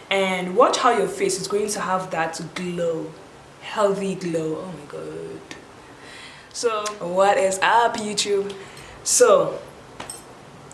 and watch how your face is going to have that glow, healthy glow. Oh my god. So what is up, YouTube? So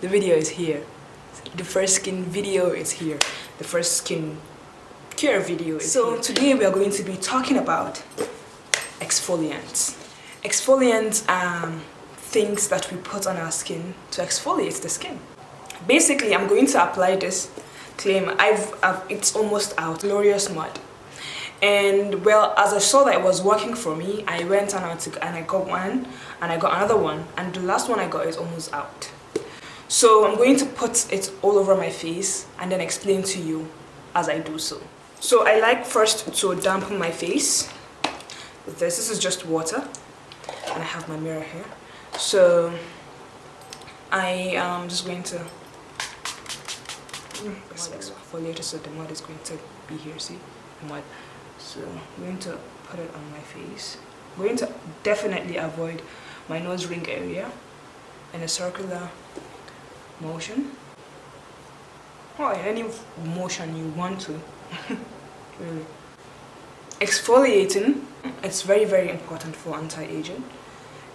the video is here. The first skin video is here. The first skin care video is here. So today we are going to be talking about exfoliants. Exfoliants are things that we put on our skin to exfoliate the skin. Basically, I'm going to apply this claim. It's almost out, Glorious Mud. And well, as I saw that it was working for me, I went and I got one, and I got another one, and the last one I got is almost out. So I'm going to put it all over my face and then explain to you as I do so. So I like first to dampen my face with this. This is just water, and I have my mirror here. So I am just going to exfoliator, so the mud is going to be here. See the mud. So I'm going to put it on my face. I'm going to definitely avoid my nose ring area in a circular motion, or in any motion you want to. Really. Exfoliating, it's very, very important for anti-aging.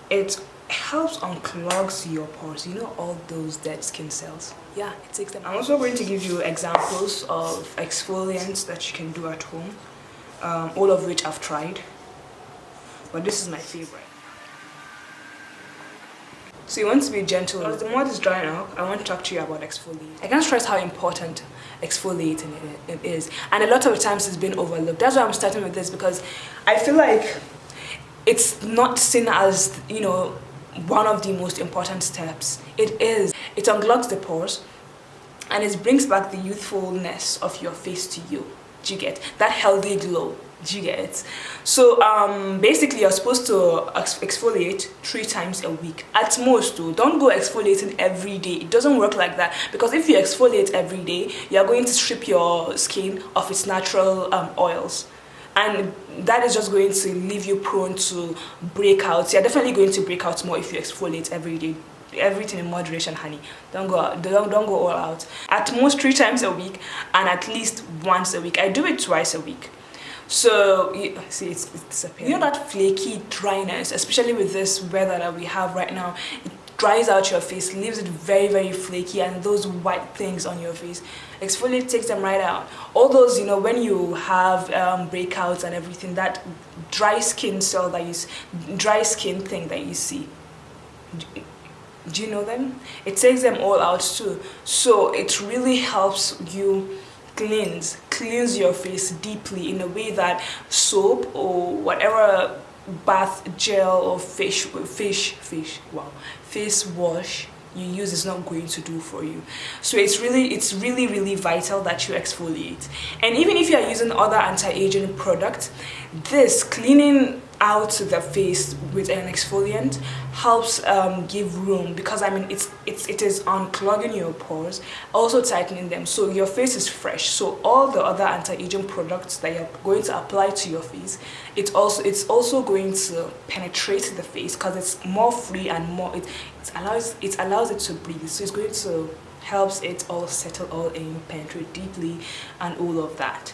It helps unclogs your pores, you know, all those dead skin cells. Yeah, it takes them. I'm also going to give you examples of exfoliants that you can do at home, all of which I've tried, but this is my favorite. So you want to be gentle. As the mud is drying up, I want to talk to you about exfoliating. I can't stress how important exfoliating it is, and a lot of times it's been overlooked. That's why I'm starting with this, because I feel like it's not seen as, you know, one of the most important steps. It is. It unclogs the pores, and it brings back the youthfulness of your face to you. Do you get that healthy glow? Do you get? So basically you're supposed to exfoliate 3 times a week at most. Though don't go exfoliating every day. It doesn't work like that, because if you exfoliate every day, you're going to strip your skin of its natural oils, and that is just going to leave you prone to breakouts. You're definitely going to break out more if you exfoliate every day. Everything in moderation, honey. Don't go all out. At most 3 times a week, and at least once a week. I do it twice a week. So see, it's disappearing. You know that flaky dryness, especially with this weather that we have right now, it dries out your face, leaves it very, very flaky, and those white things on your face, exfoliate takes them right out. All those, you know, when you have breakouts and everything, that dry skin cell that you, dry skin thing that you see, do you know them? It takes them all out too. So it really helps you cleanse your face deeply, in a way that soap or whatever bath gel or face wash you use is not going to do for you. So it's really vital that you exfoliate. And even if you are using other anti-aging products, this cleaning out the face with an exfoliant helps give room, because I mean it is unclogging your pores, also tightening them, so your face is fresh. So all the other anti-aging products that you're going to apply to your face, it's also going to penetrate the face, because it's more free and more it allows it to breathe. So it's going to helps it all settle all in, penetrate deeply, and all of that.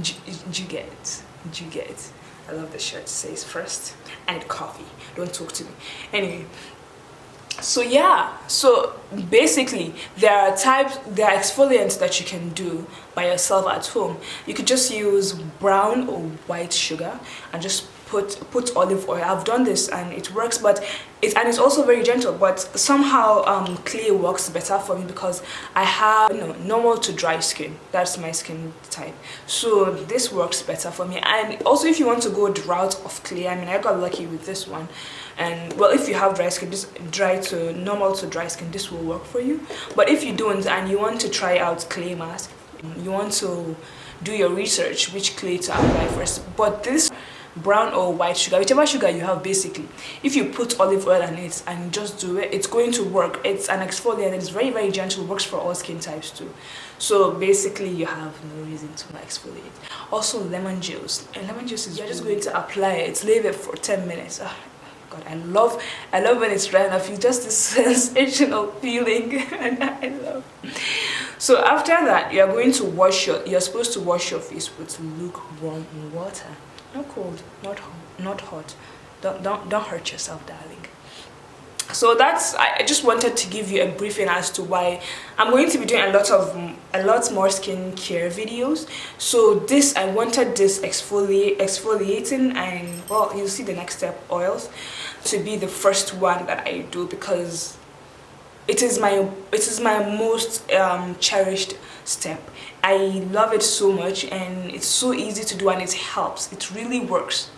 Do you get it? Do you get it? I love the shirt. It says first and coffee. Don't talk to me. Anyway, so yeah, so basically there are exfoliants that you can do by yourself at home. You could just use brown or white sugar and just put olive oil. I've done this and it works, but it's also very gentle. But somehow clay works better for me, because I have, you know, normal to dry skin. That's my skin type. So this works better for me. And also, if you want to go the route of clay, I mean, I got lucky with this one. And well, if you have dry skin, just normal to dry skin, this will work for you. But if you don't and you want to try out clay mask, you want to do your research which clay to apply first. But this brown or white sugar, whichever sugar you have, basically, if you put olive oil on it and just do it, it's going to work. It's an exfoliant. It's very, very gentle. Works for all skin types too. So basically you have no reason to exfoliate. Also lemon juice, and lemon juice is, you're just going to apply it, leave it for 10 minutes. God, I love when it's dry enough. You just this sensational feeling, and I love. So after that, you're going to you're supposed to wash your face with lukewarm water. Not cold, not hot. Don't hurt yourself, darling. So that's, I just wanted to give you a briefing as to why I'm going to be doing a lot more skincare videos. So this, I wanted this exfoliating, and well, you'll see the next step, oils, to be the first one that I do, because it is my most cherished step. I love it so much, and it's so easy to do, and it helps. It really works.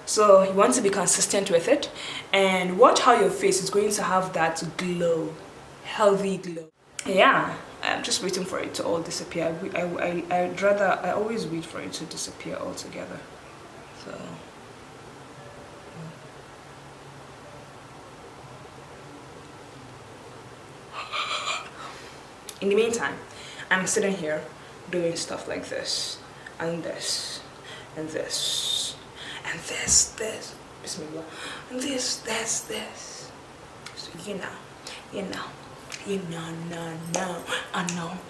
So you want to be consistent with it, and watch how your face is going to have that glow, healthy glow. Yeah, I'm just waiting for it to all disappear. I always wait for it to disappear altogether. So in the meantime, I'm sitting here doing stuff like this and this and this and this, bismillah, and this. So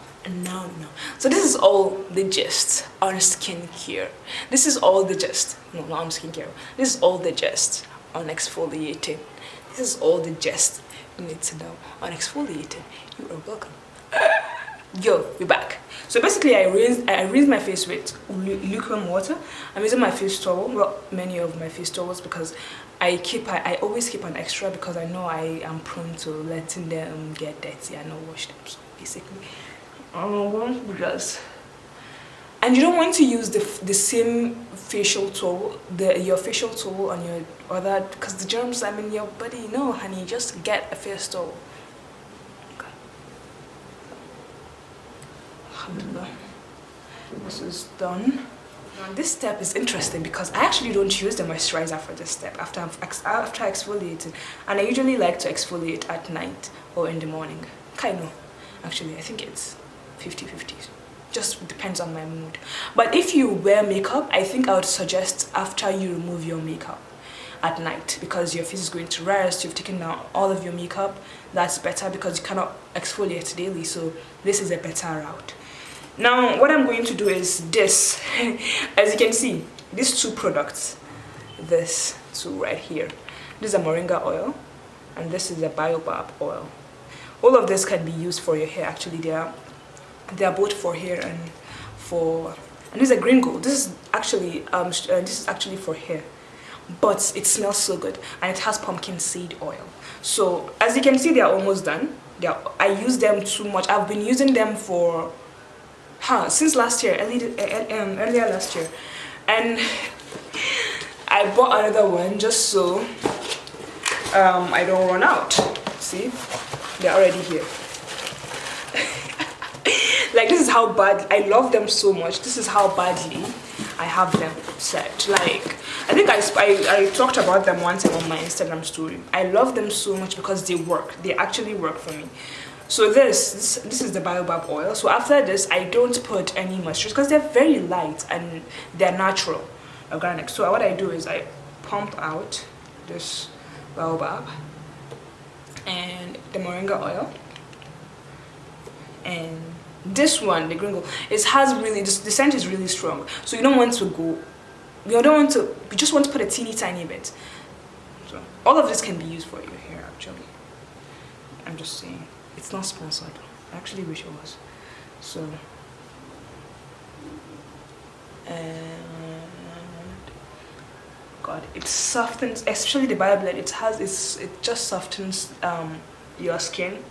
no. So this is all the gist on skincare. This is all the gist. No, not on skincare. This is all the gist on exfoliating. This is all the gist you need to know on exfoliating. You are welcome. Yo, we're back. So basically, I rinsed my face with lukewarm water. I'm using my face towel, well, many of my face towels, because I always keep an extra, because I know I am prone to letting them get dirty and not wash them. So basically, and you don't want to use the same facial towel, your facial towel on your other, because the germs are in your body. No, honey, just get a face towel. This is done. Now, this step is interesting because I actually don't use the moisturizer for this step after exfoliating, and I usually like to exfoliate at night or in the morning. Kind of, actually, I think it's 50-50. Just depends on my mood. But if you wear makeup, I think I would suggest after you remove your makeup at night, because your face is going to rest, you've taken down all of your makeup. That's better because you cannot exfoliate daily, so this is a better route. Now what I'm going to do is this. As you can see, these two products, this two right here, this is a moringa oil and this is a baobab oil. All of this can be used for your hair. Actually, they are both for hair and this is a green gold. This is actually for hair, but it smells so good, and it has pumpkin seed oil. So as you can see, they are almost done. I use them too much. I've been using them for since last year, earlier last year, and I bought another one just so I don't run out. See, they're already here. Like, this is how bad I love them so much. This is how badly I have them set. Like, I think I talked about them once on my Instagram story. I love them so much because they work. They actually work for me. So this is the baobab oil. So after this, I don't put any moisturizer because they're very light and they're natural, organic. So what I do is I pump out this baobab and the moringa oil, and this one, the green gold, the scent is really strong. So you just want to put a teeny tiny bit. So all of this can be used for your hair, actually. I'm just saying. It's not sponsored. I actually wish it was. So, and God, it softens, especially the BioBlend. It just softens your skin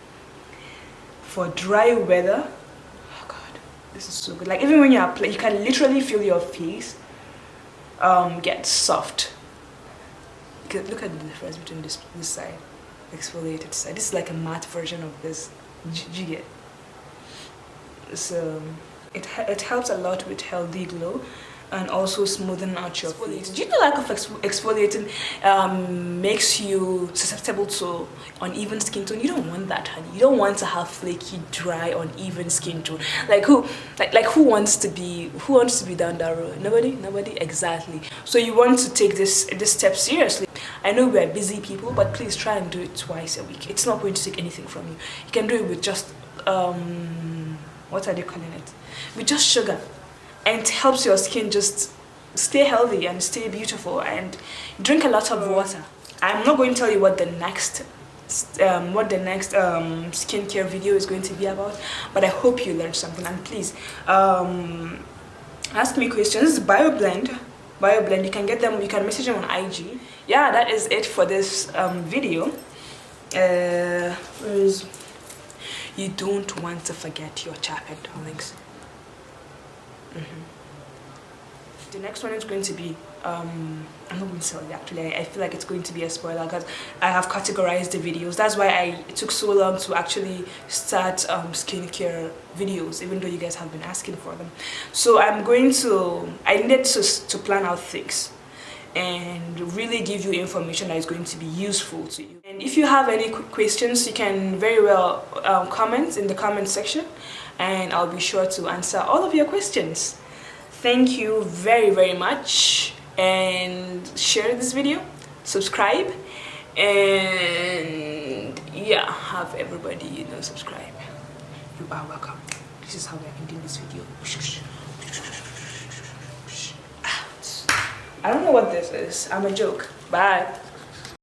for dry weather. Oh God, this is so good. Like, even when you apply, you can literally feel your face get soft. Look at the difference between this side, exfoliated side. This is like a matte version of this. Did you get? So it helps a lot with healthy glow and also smoothing out your face. Do you know lack of exfoliating makes you susceptible to uneven skin tone? You don't want that, honey. You don't want to have flaky, dry, uneven skin tone. Like who wants to be down that road? Nobody, exactly. So you want to take this step seriously. I know we're busy people, but please try and do it twice a week. It's not going to take anything from you. You can do it with just what are they calling it, with just sugar, and it helps your skin just stay healthy and stay beautiful. And drink a lot of water. I'm not going to tell you what the next skincare video is going to be about, but I hope you learned something. And please ask me questions. BioBlend, you can get them, you can message them on IG. Yeah, that is it for this video. You don't want to forget your chapter, darlings. The next one is going to be I'm not going to tell you actually. I feel like it's going to be a spoiler because I have categorized the videos. That's why it took so long to actually start skincare videos, even though you guys have been asking for them. So I needed to plan out things and really give you information that is going to be useful to you. And if you have any questions, you can very well comment in the comment section, and I'll be sure to answer all of your questions. Thank you very, very much, and share this video, subscribe, and yeah, have everybody subscribe. You are welcome. This is how we are ending this video. I don't know what this is. I'm a joke. Bye.